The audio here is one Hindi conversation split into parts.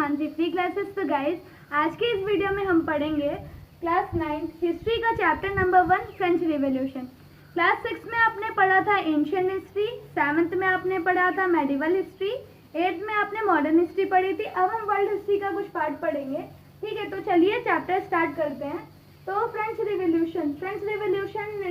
Mansi free classes. तो गाइस, आज के इस वीडियो में हम पढ़ेंगे क्लास 9 हिस्ट्री का chapter number 1 French revolution. Class 6 में आपने पढ़ा था एंशियंट हिस्ट्री, 7th में आपने पढ़ा था मेडिवल हिस्ट्री, 8th में आपने मॉडर्न हिस्ट्री पढ़ी थी। अब हम वर्ल्ड हिस्ट्री का कुछ पार्ट पढ़ेंगे। ठीक है, तो चलिए चैप्टर स्टार्ट करते हैं। तो फ्रेंच रिवॉल्यूशन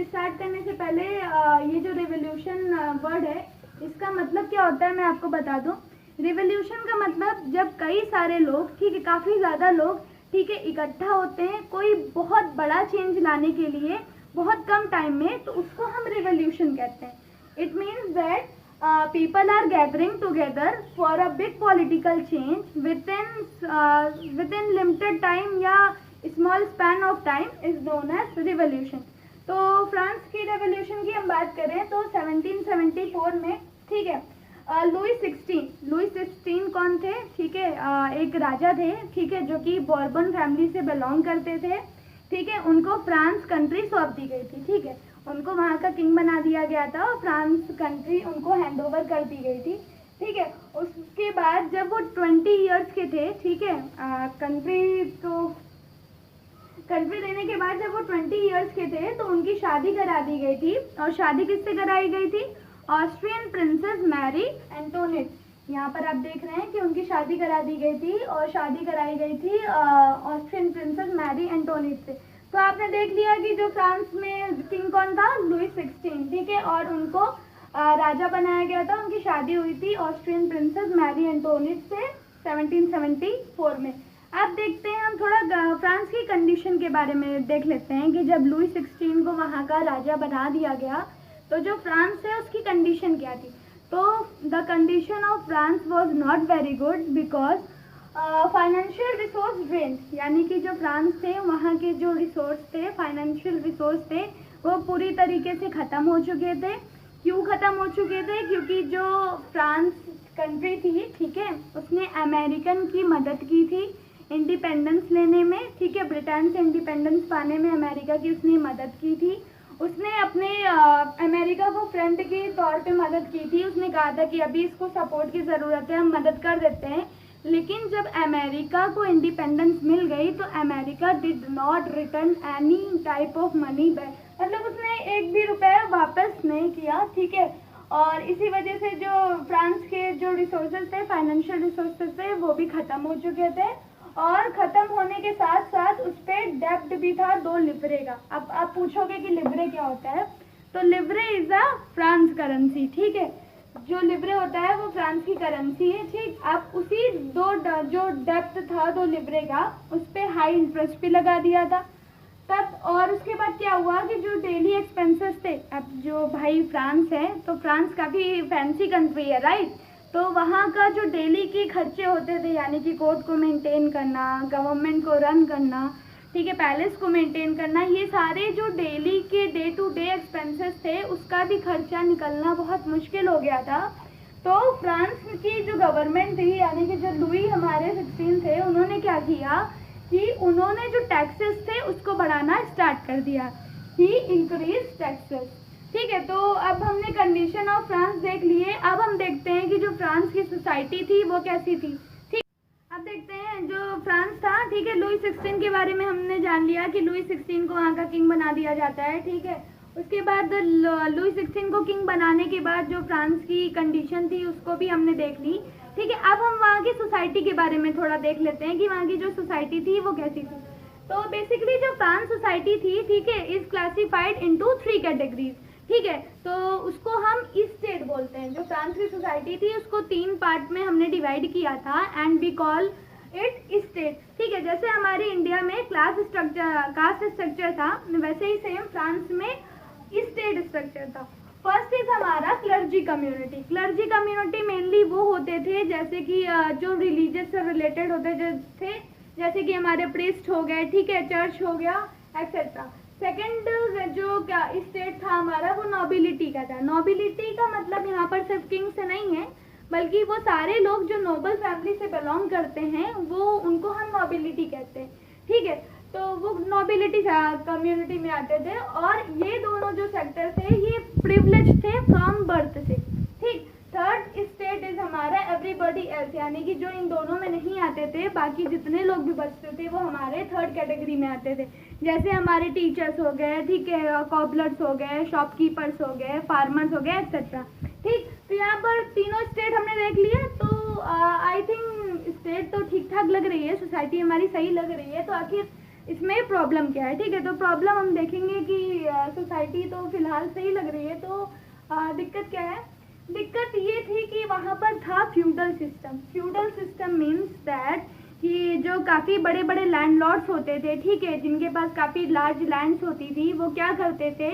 स्टार्ट करने से पहले ये जो रिवॉल्यूशन वर्ड है, इसका मतलब क्या होता है मैं आपको बता दूं। रिवॉल्यूशन का मतलब जब कई सारे लोग, ठीक है, काफ़ी ज़्यादा लोग, ठीक है, इकट्ठा होते हैं कोई बहुत बड़ा चेंज लाने के लिए बहुत कम टाइम में, तो उसको हम रिवॉल्यूशन कहते हैं। It means that people are gathering together for a big political change within limited time या small span of time is known as revolution। तो फ्रांस की रेवोल्यूशन की हम बात करें तो 1774 में, ठीक है, लुई 16 कौन थे? ठीक है, एक राजा थे, ठीक है, जो कि बॉर्बन फैमिली से बिलोंग करते थे। ठीक है, उनको फ्रांस कंट्री सौंप दी गई थी। ठीक है, उनको वहाँ का किंग बना दिया गया था और फ्रांस कंट्री उनको हैंड ओवर कर दी गई थी। ठीक है, उसके बाद जब वो 20 इयर्स के थे, ठीक है, कंट्री देने के बाद जब वो 20 इयर्स के थे तो उनकी शादी करा दी गई थी। और शादी किससे कराई गई थी? Austrian princess Mary Antoinette. यहाँ पर आप देख रहे हैं कि उनकी शादी करा दी गई थी और शादी कराई गई थी ऑस्ट्रियन प्रिंसेस मैरी एंटोनेट से। तो आपने देख लिया कि जो फ्रांस में किंग कौन था? लुई 16। ठीक है, और उनको राजा बनाया गया था। उनकी शादी हुई थी ऑस्ट्रियन प्रिंसेस मैरी एंटोनेट से 1774 में। अब देखते हैं, हम थोड़ा फ्रांस की कंडीशन के बारे में देख लेते हैं कि जब लुई 16 को वहाँ का राजा बना दिया गया तो जो फ्रांस है उसकी कंडीशन क्या थी। तो the condition of France was not very good because financial resource drain, यानी कि जो फ्रांस थे वहाँ के जो रिसोर्स थे, फाइनेंशियल रिसोर्स थे, वो पूरी तरीके से ख़त्म हो चुके थे। क्यों ख़त्म हो चुके थे? क्योंकि जो फ्रांस कंट्री थी, ठीक है, उसने अमेरिकन की मदद की थी इंडिपेंडेंस लेने में। ठीक है, ब्रिटेन से इंडिपेंडेंस पाने में अमेरिका की उसने मदद की थी। उसने अपने अमेरिका को फ्रेंड के तौर पे मदद की थी। उसने कहा था कि अभी इसको सपोर्ट की ज़रूरत है, हम मदद कर देते हैं। लेकिन जब अमेरिका को इंडिपेंडेंस मिल गई तो America did not return any type of money back, मतलब उसने एक भी रुपया वापस नहीं किया। ठीक है, और इसी वजह से जो फ्रांस के जो रिसोर्सेज थे, फाइनेंशियल रिसोर्सेज थे, वो भी ख़त्म हो चुके थे। और ख़त्म होने के साथ साथ उस पर डेब्ट भी था 2 लिवरे का। अब आप पूछोगे कि लिवरे क्या होता है, तो लिवरे इज़ अ फ्रांस करेंसी। ठीक है, जो लिवरे होता है वो फ्रांस की करेंसी है। ठीक, आप उसी जो डेब्ट था 2 लिवरे का, उस पर हाई इंटरेस्ट भी लगा दिया था तब। और उसके बाद क्या हुआ कि जो डेली एक्सपेंसेस थे, अब जो भाई फ्रांस है, तो फ्रांस काफ़ी फैंसी कंट्री है, राइट, तो वहाँ का जो डेली के खर्चे होते थे, यानी कि कोर्ट को मेंटेन करना, गवर्नमेंट को रन करना, ठीक है, पैलेस को मेंटेन करना, ये सारे जो डेली के डे टू डे एक्सपेंसेस थे, उसका भी खर्चा निकलना बहुत मुश्किल हो गया था। तो फ्रांस की जो गवर्नमेंट थी, यानी कि जो लुई हमारे 16 थे, उन्होंने क्या किया कि उन्होंने जो टैक्सेस थे उसको बढ़ाना स्टार्ट कर दिया। ही इंक्रीज टैक्सेस। ठीक है, तो अब हमने कंडीशन ऑफ फ्रांस देख लिए। अब हम देखते हैं कि जो फ्रांस की सोसाइटी थी वो कैसी थी। ठीक, अब देखते हैं जो फ्रांस था। ठीक है, लुई 16 के बारे में हमने जान लिया कि लुई 16 को वहाँ का किंग बना दिया जाता है। ठीक है, उसके बाद लुई 16 को किंग बनाने के बाद जो फ्रांस की कंडीशन थी उसको भी हमने देख ली। ठीक है, अब हम वहाँ की सोसाइटी के बारे में थोड़ा देख लेते हैं कि वहाँ की जो सोसाइटी थी वो कैसी थी। तो बेसिकली जो फ्रांस सोसाइटी थी, ठीक है, इज क्लासिफाइड इनटू 3 कैटेगरीज। ठीक है, तो उसको हम स्टेट बोलते हैं। जो फ्रांस की सोसाइटी थी उसको 3 पार्ट में हमने डिवाइड किया था and we call it state. ठीक है, जैसे हमारे इंडिया में कास्ट स्ट्रक्चर था, वैसे ही सेम फ्रांस में स्टेट स्ट्रक्चर था। फर्स्ट इज हमारा clergy community. Clergy community mainly वो होते थे जैसे कि जो रिलीजियस से रिलेटेड होते थे, जैसे कि हमारे प्रीस्ट हो गए, ठीक है, चर्च हो गया, एक्सेट्रा। सेकेंड जो स्टेट था हमारा वो नोबिलिटी का था। नोबिलिटी का मतलब यहाँ पर सिर्फ किंग से नहीं है, बल्कि वो सारे लोग जो नोबल फैमिली से बिलोंग करते हैं वो उनको हम नोबिलिटी कहते हैं। ठीक है, तो वो नोबिलिटी कम्युनिटी में आते थे। और ये दोनों जो सेक्टर थे ये प्रिविलेज थे फ्रॉम बर्थ से। ठीक, थर्ड स्टेट इज हमारा एवरीबॉडी टीचर्स, यानी कि जो इन दोनों में नहीं आते थे, बाकी जितने लोग भी बचते थे वो हमारे थर्ड कैटेगरी में आते थे। जैसे हमारे टीचर्स हो गए, ठीक है, कॉबलर्स हो गए, शॉपकीपर्स हो गए, फार्मर्स हो गए, एक्सेट्रा। ठीक, तो यहाँ पर तीनों स्टेट हमने देख लिया। तो आई थिंक स्टेट तो ठीक ठाक लग रही है, सोसाइटी हमारी सही लग रही है। तो आखिर इसमें प्रॉब्लम क्या है? ठीक है, तो प्रॉब्लम हम देखेंगे कि सोसाइटी तो फिलहाल सही लग रही है, तो दिक्कत क्या है? दिक्कत ये थी कि वहाँ पर था feudal system. Feudal system means that कि जो काफ़ी बड़े बड़े लैंडलॉर्ड्स होते थे, ठीक है, जिनके पास काफ़ी लार्ज लैंड्स होती थी, वो क्या करते थे,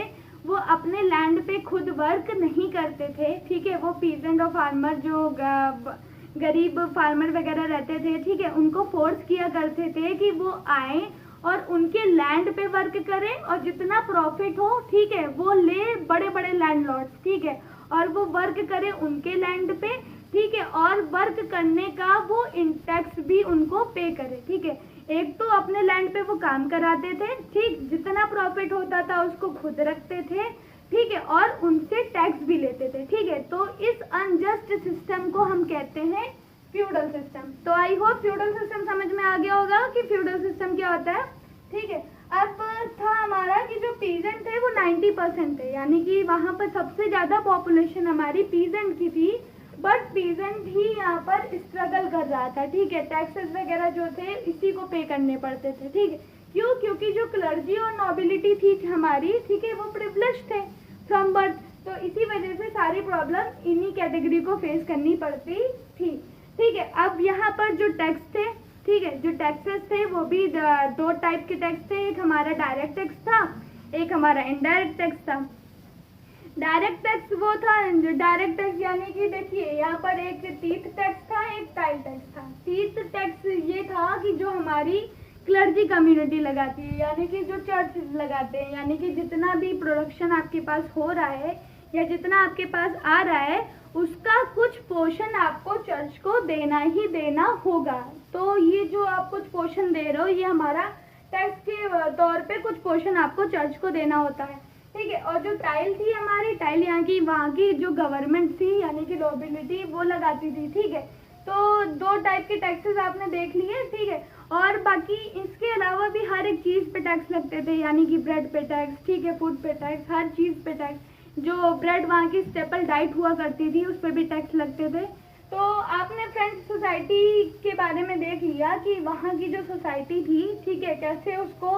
वो अपने लैंड पे खुद वर्क नहीं करते थे। ठीक है, वो पीजेंट और फार्मर, जो गरीब फार्मर वगैरह रहते थे, ठीक है, उनको फोर्स किया करते थे कि वो आए और उनके लैंड पे वर्क करें और जितना प्रॉफिट हो, ठीक है, वो ले बड़े बड़े लैंडलॉर्ड्स, ठीक है, और वो वर्क करे उनके लैंड पे, ठीक है, और वर्क करने का वो टैक्स भी उनको पे करे। ठीक है, एक तो अपने लैंड पे वो काम कराते थे, ठीक, जितना प्रॉफिट होता था उसको खुद रखते थे, ठीक है, और उनसे टैक्स भी लेते थे। ठीक है, तो इस अनजस्ट सिस्टम को हम कहते हैं फ्यूडल सिस्टम। तो आई होप फ्यूडल सिस्टम समझ में आ गया होगा कि फ्यूडल सिस्टम क्या होता है। ठीक है, अब था हमारा कि जो पीजेंट थे वो 90% थे, यानी कि वहाँ पर सबसे ज़्यादा पॉपुलेशन हमारी पीजेंट की थी, बट पीजेंट ही यहाँ पर स्ट्रगल कर रहा था। ठीक है, टैक्सेस वगैरह जो थे इसी को पे करने पड़ते थे। ठीक है, क्यों? क्योंकि जो क्लर्जी और नॉबिलिटी थी हमारी, ठीक है, वो प्रिविलेज थे फ्रॉम बर्थ, तो इसी वजह से सारी प्रॉब्लम इन्हीं कैटेगरी को फेस करनी पड़ती थी। ठीक है, अब यहाँ पर जो टैक्स थे, ठीक है, जो टैक्सेस थे वो भी दो टाइप के टैक्स थे। एक हमारा डायरेक्ट टैक्स था, एक हमारा इनडायरेक्ट टैक्स था। डायरेक्ट टैक्स वो था, जो डायरेक्ट टैक्स यानी कि देखिए यहाँ पर एक तीर्थ टैक्स था, एक टाइल टैक्स था। तीर्थ टैक्स ये था कि जो हमारी क्लर्जी कम्युनिटी लगाती है, यानी कि जो चर्च लगाते हैं, यानी कि जितना भी प्रोडक्शन आपके पास हो रहा है या जितना आपके पास आ रहा है उसका कुछ पोर्शन आपको चर्च को देना ही देना होगा। तो ये जो आप कुछ पोर्शन दे रहे हो, ये हमारा टैक्स के तौर पे कुछ पोर्शन आपको चर्च को देना होता है। ठीक है, और जो टाइल थी हमारी, टाइल यहाँ की वहाँ की जो गवर्नमेंट थी, यानी कि नोबिलिटी, वो लगाती थी। ठीक है, तो दो टाइप के टैक्सेस आपने देख लिए। ठीक है, और बाकी इसके अलावा भी हर एक चीज़ पे टैक्स लगते थे, यानी कि ब्रेड पे टैक्स, ठीक है, फूड पे टैक्स, हर चीज़ पे टैक्स। जो ब्रेड वहाँ की स्टेपल डाइट हुआ करती थी उस पर भी टैक्स लगते थे। तो आपने फ्रेंड्स सोसाइटी के बारे में देख लिया कि वहाँ की जो सोसाइटी थी, ठीक है, कैसे उसको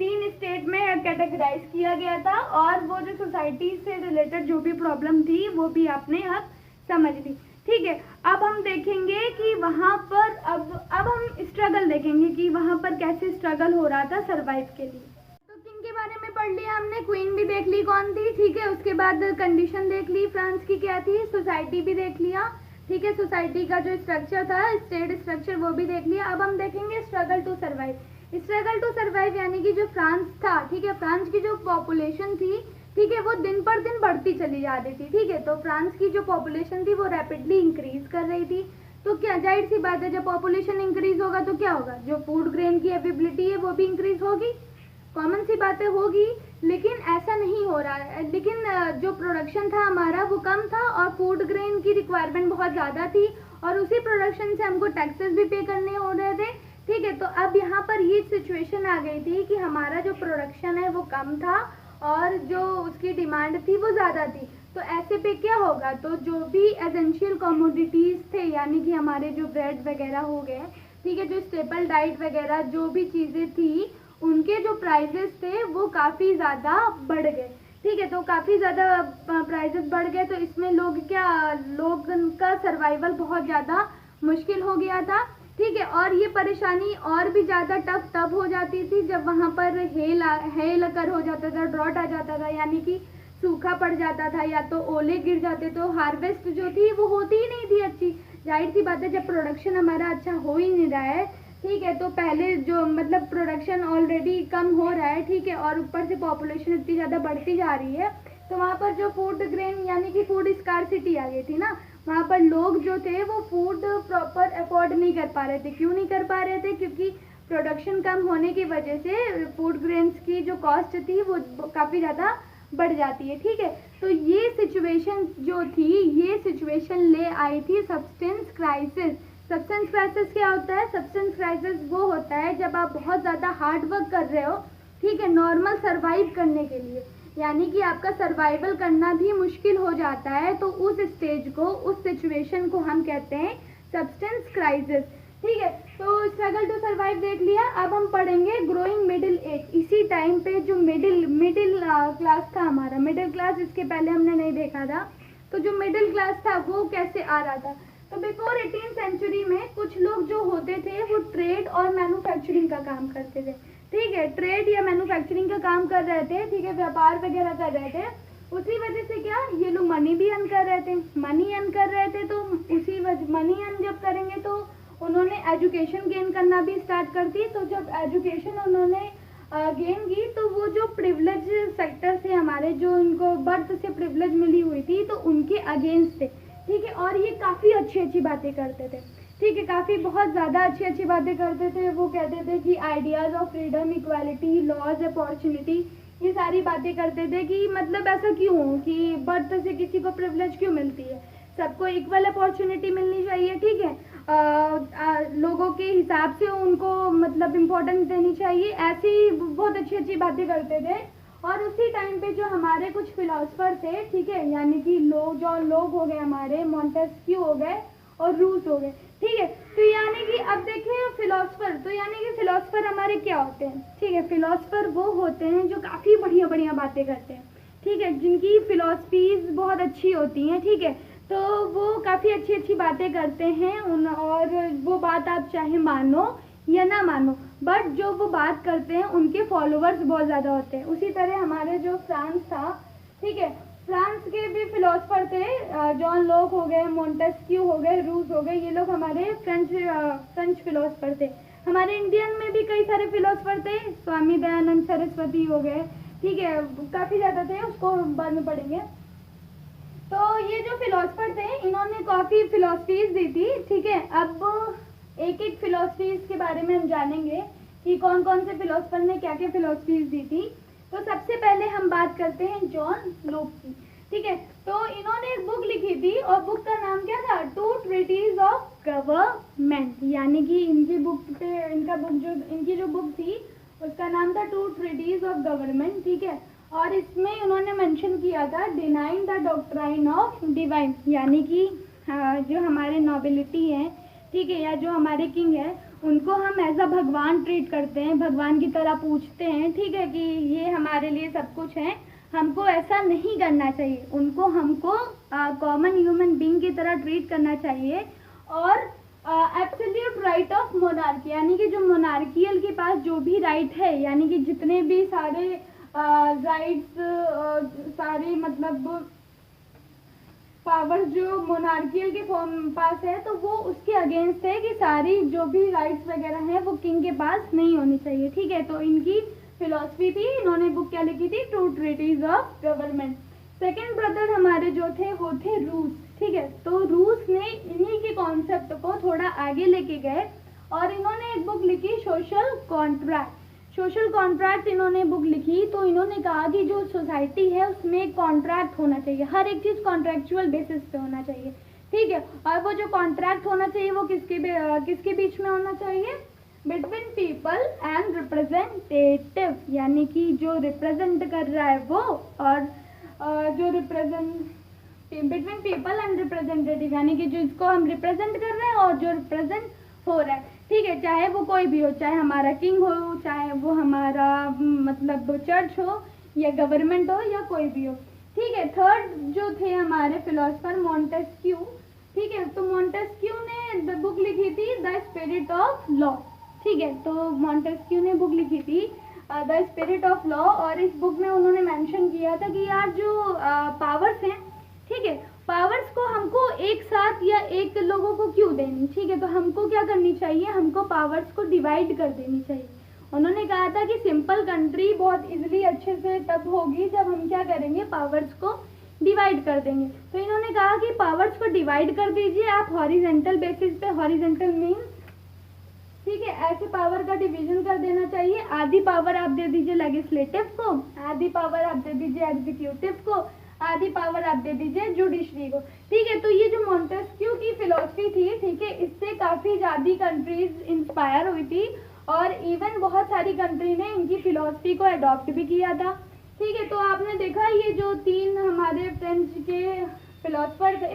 3 स्टेट में कैटेगराइज किया गया था, और वो जो सोसाइटी से रिलेटेड जो भी प्रॉब्लम थी वो भी आपने अब समझ ली। ठीक है, अब हम देखेंगे कि वहाँ पर अब हम स्ट्रगल देखेंगे कि वहाँ पर कैसे स्ट्रगल हो रहा था सर्वाइव के लिए। तो किंग के बारे में पढ़ लिया हमने, क्वीन भी देख ली कौन थी, ठीक है, उसके बाद कंडीशन देख ली फ्रांस की क्या थी, सोसाइटी भी देख लिया, ठीक है, सोसाइटी का जो स्ट्रक्चर था, स्टेट स्ट्रक्चर, वो भी देख लिया। अब हम देखेंगे struggle to survive. Struggle to survive यानी कि जो फ्रांस था, ठीक है, फ्रांस की जो पॉपुलेशन थी, ठीक है, वो दिन पर दिन बढ़ती चली जा रही थी। ठीक है, तो फ्रांस की जो पॉपुलेशन थी वो रैपिडली इंक्रीज कर रही थी। तो क्या जाहिर सी बात है, जब पॉपुलेशन इंक्रीज होगा तो क्या होगा, जो फूड ग्रेन की अवेलेबिलिटी है वो भी इंक्रीज होगी, कॉमन सी बातें होगी। लेकिन ऐसा नहीं हो रहा है, लेकिन जो प्रोडक्शन था हमारा वो कम था और फूड ग्रेन की रिक्वायरमेंट बहुत ज़्यादा थी, और उसी प्रोडक्शन से हमको टैक्सेस भी पे करने हो रहे थे। ठीक है, तो अब यहाँ पर ये सिचुएशन आ गई थी कि हमारा जो प्रोडक्शन है वो कम था और जो उसकी डिमांड थी वो ज़्यादा थी। तो ऐसे पे क्या होगा, तो जो भी एसेंशियल कमोडिटीज़ थे, यानी कि हमारे जो ब्रेड वगैरह हो गए, ठीक है, जो स्टेपल डाइट वगैरह जो भी चीज़ें थी, उनके जो प्राइजेस थे वो काफ़ी ज़्यादा बढ़ गए। ठीक है, तो काफ़ी ज़्यादा प्राइजेस बढ़ गए, तो इसमें लोग का सर्वाइवल बहुत ज़्यादा मुश्किल हो गया था। ठीक है, और ये परेशानी और भी ज़्यादा टफ तब हो जाती थी जब वहाँ पर हेल अकर हो जाता था, ड्रॉट आ जाता था, यानी कि सूखा पड़ जाता था या तो ओले गिर जाते, तो हार्वेस्ट जो थी वो होती ही नहीं थी अच्छी। जाहिर सी बात है, जब प्रोडक्शन हमारा अच्छा हो ही नहीं रहा है, ठीक है, तो पहले जो मतलब प्रोडक्शन ऑलरेडी कम हो रहा है, ठीक है, और ऊपर से पॉपुलेशन इतनी ज़्यादा बढ़ती जा रही है, तो वहाँ पर जो फूड ग्रेन यानी कि फूड स्कार्सिटी आ गई थी ना, वहाँ पर लोग जो थे वो फूड प्रॉपर अफोर्ड नहीं कर पा रहे थे। क्यों नहीं कर पा रहे थे? क्योंकि प्रोडक्शन कम होने की वजह से फूड ग्रेन्स की जो कॉस्ट थी वो काफ़ी ज़्यादा बढ़ जाती है। ठीक है, तो ये सिचुएशन जो थी, ये सिचुएशन ले आई थी सब्सटेंस क्राइसिस। सब्सटेंस क्राइसिस क्या होता है? सब्सटेंस क्राइसिस वो होता है जब आप बहुत ज़्यादा हार्ड वर्क कर रहे हो, ठीक है, नॉर्मल सर्वाइव करने के लिए, यानी कि आपका सर्वाइवल करना भी मुश्किल हो जाता है, तो उस स्टेज को, उस सिचुएशन को हम कहते हैं सब्सटेंस क्राइसिस, ठीक है। तो स्ट्रगल टू सर्वाइव देख लिया। अब हम पढ़ेंगे ग्रोइंग मिडिल एज। इसी टाइम पे जो मिडिल क्लास था हमारा, मिडिल क्लास इसके पहले हमने नहीं देखा था, तो जो मिडिल क्लास था वो कैसे आ रहा था? तो बिफोर 18th सेंचुरी में कुछ लोग जो होते थे वो ट्रेड और मैन्युफैक्चरिंग का काम करते थे, ठीक है, ट्रेड या मैन्युफैक्चरिंग का काम कर रहे थे, ठीक है, व्यापार वगैरह कर रहे थे। उसी वजह से क्या, ये लोग मनी भी अर्न कर रहे थे, मनी अर्न कर रहे थे, तो उसी वजह मनी अर्न जब करेंगे तो उन्होंने एजुकेशन गेन करना भी स्टार्ट कर दी। तो जब एजुकेशन उन्होंने गेन की, तो वो जो प्रिविलेज सेक्टर थे हमारे, जो उनको बर्थ से प्रिविलेज मिली हुई थी, तो उनके अगेंस्ट थे, ठीक है, और ये काफ़ी अच्छी अच्छी बातें करते थे, ठीक है, काफ़ी बहुत ज़्यादा अच्छी अच्छी बातें करते थे। वो कहते थे कि ideas of freedom, equality, laws, opportunity, ये सारी बातें करते थे कि मतलब ऐसा क्यों हो कि बर्थ से किसी को प्रिविलेज क्यों मिलती है, सबको इक्वल अपॉर्चुनिटी मिलनी चाहिए, ठीक है, लोगों के हिसाब से उनको मतलब इम्पोर्टेंस देनी चाहिए, ऐसी बहुत अच्छी अच्छी बातें करते थे। और उसी टाइम पे जो हमारे कुछ फिलोसफर थे, ठीक है, यानी कि लोग हो गए हमारे, मॉन्टेस्क्यू हो गए और रूस हो गए, ठीक है। तो यानी कि अब देखिए फिलोसफर, तो यानी कि फिलोसफर हमारे क्या होते हैं, ठीक है, फिलोसफर वो होते हैं जो काफ़ी बढ़िया बढ़िया बातें करते हैं, ठीक है, जिनकी फिलोसफीज बहुत अच्छी होती हैं, ठीक है, तो वो काफ़ी अच्छी अच्छी बातें करते हैं और वो बात आप चाहे मानो या ना मानो, बट जो वो बात करते हैं उनके फॉलोअर्स बहुत ज़्यादा होते हैं। उसी तरह हमारे जो फ्रांस था, ठीक है, फ्रांस के भी फिलोसफर थे, जॉन लॉक हो गए, मॉन्टेस्क्यू हो गए, रूस हो गए, ये लोग हमारे फ्रेंच फिलोसफर थे। हमारे इंडियन में भी कई सारे फिलोसफर थे, स्वामी दयानंद सरस्वती हो गए, ठीक है, काफ़ी ज़्यादा थे, उसको बाद में पढ़ेंगे। तो ये जो फिलोसफर थे इन्होंने काफ़ी फिलोसफीज दी थी, ठीक है। अब एक एक फिलोसफीज के बारे में हम जानेंगे कि कौन कौन से फिलोसफर ने क्या क्या फिलोसफीज दी थी। तो सबसे पहले हम बात करते हैं जॉन लॉक की, ठीक है। तो इन्होंने एक बुक लिखी थी और बुक का नाम क्या था? टू ट्रीटीज ऑफ गवर्नमेंट, यानी कि इनकी बुक पे इनकी जो बुक थी उसका नाम था टू ट्रीटीज ऑफ गवर्नमेंट, ठीक है। और इसमें उन्होंने मेंशन किया था denying the doctrine of divine, यानी कि जो हमारे नोबिलिटी है, ठीक है, या जो हमारे किंग है उनको हम एज अ भगवान ट्रीट करते हैं, भगवान की तरह पूछते हैं, ठीक है, कि ये हमारे लिए सब कुछ है, हमको ऐसा नहीं करना चाहिए, उनको हमको कॉमन ह्यूमन बीइंग की तरह ट्रीट करना चाहिए। और एब्सोल्यूट राइट ऑफ मोनार्की, यानी कि जो मोनार्कियल के पास जो भी राइट है, यानी कि जितने भी सारे राइट्स, सारे मतलब पावर जो मोनार्कियल के फॉर्म पास है, तो वो उसके अगेंस्ट है कि सारी जो भी राइट्स वगैरह हैं वो किंग के पास नहीं होनी चाहिए, ठीक है। तो इनकी फिलॉसफी थी, इन्होंने बुक क्या लिखी थी? Two treatises of government. Second brother हमारे जो थे वो थे रूस, ठीक है। तो रूस ने इन्हीं के कॉन्सेप्ट को थोड़ा आगे लेके गए और इन्होंने एक बुक लिखी सोशल कॉन्ट्रैक्ट। सोशल कॉन्ट्रैक्ट इन्होंने बुक लिखी, तो इन्होंने कहा कि जो सोसाइटी है उसमें एक कॉन्ट्रैक्ट होना चाहिए, हर एक चीज़ कॉन्ट्रैक्चुअल बेसिस पे होना चाहिए, ठीक है। और वो जो कॉन्ट्रैक्ट होना चाहिए वो किसके बीच में होना चाहिए? बिटवीन पीपल एंड रिप्रेजेंटेटिव, यानी कि जो रिप्रेजेंट कर रहा है वो और जो बिटवीन पीपल एंड रिप्रेजेंटेटिव, यानी कि जिसको हम रिप्रेजेंट कर रहे हैं और जो रिप्रेजेंट हो रहा है, ठीक है, चाहे वो कोई भी हो, चाहे हमारा किंग हो, चाहे वो हमारा मतलब चर्च हो या गवर्नमेंट हो या कोई भी हो, ठीक है। थर्ड जो थे हमारे फिलोसफर मॉन्टेस्क्यू, ठीक है। तो मॉन्टेस्क्यू ने बुक लिखी थी द स्पिरिट ऑफ लॉ, ठीक है। तो मॉन्टेस्क्यू ने बुक लिखी थी द स्पिरिट ऑफ लॉ, और इस बुक में उन्होंने मेंशन किया था कि यार जो पावर्स हैं, ठीक है, पावर्स को हमको एक साथ या एक लोगों को क्यों देनी, ठीक है। तो हमको क्या करनी चाहिए? हमको पावर्स को डिवाइड कर देनी चाहिए। उन्होंने कहा था कि सिंपल कंट्री बहुत इजीली अच्छे से तब होगी जब हम क्या करेंगे? पावर्स को डिवाइड कर देंगे। तो इन्होंने कहा कि पावर्स को डिवाइड कर दीजिए आप हॉरिजेंटल बेसिस पे, हॉरिजेंटल मीन्स, ठीक है, ऐसे पावर का डिवीजन कर देना चाहिए। आधी पावर आप दे दीजिए लेजिस्लेटिव को, आधी पावर आप दे दीजिए एग्जीक्यूटिव को, आधी पावर आप दे दीजिए जुडिशरी को, ठीक है। तो ये जो मॉन्टेस्क्यू की फिलॉसफी थी, ठीक है, इससे काफ़ी ज़्यादा कंट्रीज इंस्पायर हुई थी और इवन बहुत सारी कंट्री ने इनकी फिलॉसफी को अडॉप्ट भी किया था, ठीक है। तो आपने देखा ये जो 3 हमारे फ्रेंच के फिलोसफर थे,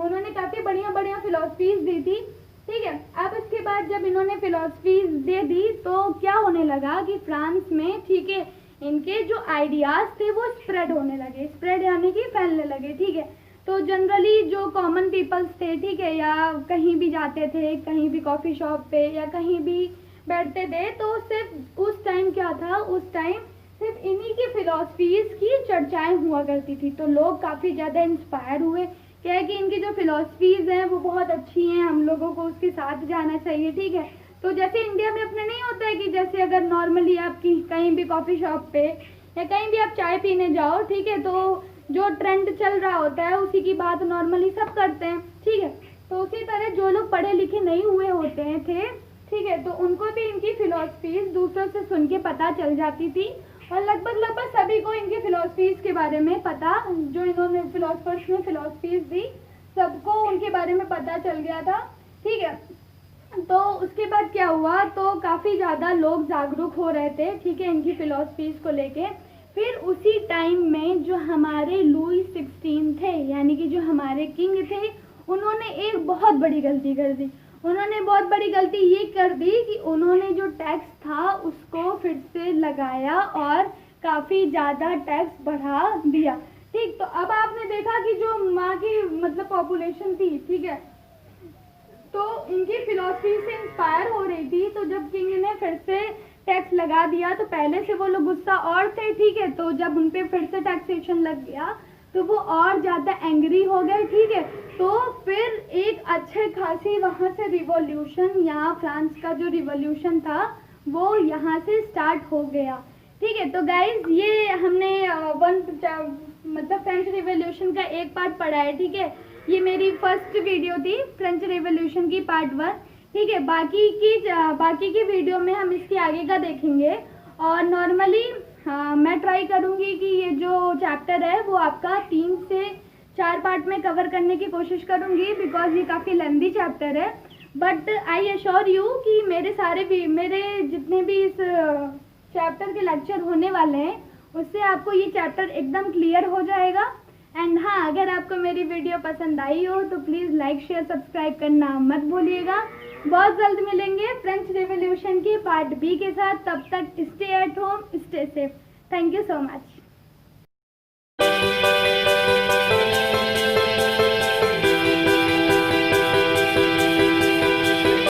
उन्होंने काफ़ी बढ़िया बढ़िया फिलॉसफीज दी थी, ठीक है। अब इसके बाद जब इन्होंने फिलॉसफीज दे दी तो क्या होने लगा कि फ्रांस में, ठीक है, इनके जो आइडियाज़ थे वो स्प्रेड होने लगे, स्प्रेड यानी कि फैलने लगे, ठीक है। तो जनरली जो कॉमन पीपल्स थे, ठीक है, या कहीं भी जाते थे, कहीं भी कॉफ़ी शॉप पे या कहीं भी बैठते थे, तो सिर्फ उस टाइम क्या था, उस टाइम सिर्फ इन्हीं की फिलॉसफीज की चर्चाएं हुआ करती थी। तो लोग काफ़ी ज़्यादा इंस्पायर हुए, क्या है कि इनकी जो फिलॉसफीज हैं वो बहुत अच्छी हैं, हम लोगों को उसके साथ जाना चाहिए, ठीक है। तो जैसे इंडिया में अपने नहीं होता है कि जैसे अगर नॉर्मली आप कहीं भी कॉफ़ी शॉप पे या कहीं भी आप चाय पीने जाओ, ठीक है, तो जो ट्रेंड चल रहा होता है उसी की बात नॉर्मली सब करते हैं, ठीक है। तो उसी तरह जो लोग पढ़े लिखे नहीं हुए होते हैं थे, ठीक है, तो उनको भी इनकी फिलॉसफीज दूसरों से सुन के पता चल जाती थी और लगभग सभी को इनकी फिलॉसफीज के बारे में पता, जो इन्होंने फिलोसफर्स ने फिलॉसफीज दी, सबको उनके बारे में पता चल गया था, ठीक है। तो उसके बाद क्या हुआ, तो काफ़ी ज़्यादा लोग जागरूक हो रहे थे, ठीक है, इनकी फिलॉसफीज को लेके। फिर उसी टाइम में जो हमारे लुई 16 थे, यानी कि जो हमारे किंग थे, उन्होंने एक बहुत बड़ी गलती कर दी। उन्होंने बहुत बड़ी गलती ये कर दी कि उन्होंने जो टैक्स था उसको फिर से लगाया और काफ़ी ज़्यादा टैक्स बढ़ा दिया, ठीक। तो अब आपने देखा कि जो माँ की मतलब पॉपुलेशन थी, ठीक है, तो इनकी फिलॉसफी से इंस्पायर हो रही थी। तो जब किंग ने फिर से टैक्स लगा दिया तो पहले से वो लोग गुस्सा और थे, ठीक है। तो जब उन पे फिर से टैक्सेशन लग गया तो वो और ज़्यादा एंग्री हो गए, ठीक है। तो फिर एक अच्छे खासी वहाँ से रिवॉल्यूशन, यहाँ फ्रांस का जो रिवॉल्यूशन था वो यहाँ से स्टार्ट हो गया, ठीक है। तो गाइज ये हमने मतलब फ्रेंच रिवॉल्यूशन का एक पार्ट पढ़ा है, ठीक है। ये मेरी फर्स्ट वीडियो थी फ्रेंच रिवॉल्यूशन की पार्ट 1, ठीक है। बाकी की वीडियो में हम इसके आगे का देखेंगे और नॉर्मली मैं ट्राई करूँगी कि ये जो चैप्टर है वो आपका 3 से 4 पार्ट में कवर करने की कोशिश करूँगी, बिकॉज ये काफ़ी लेंथी चैप्टर है। बट आई एश्योर यू कि मेरे जितने भी इस चैप्टर के लेक्चर होने वाले हैं उससे आपको ये चैप्टर एकदम क्लियर हो जाएगा। एंड हाँ, अगर आपको मेरी वीडियो पसंद आई हो तो प्लीज़ लाइक शेयर सब्सक्राइब करना मत भूलिएगा। बहुत जल्द मिलेंगे फ्रेंच रिवॉल्यूशन की पार्ट B के साथ, तब तक stay at home, stay safe. Thank you so much.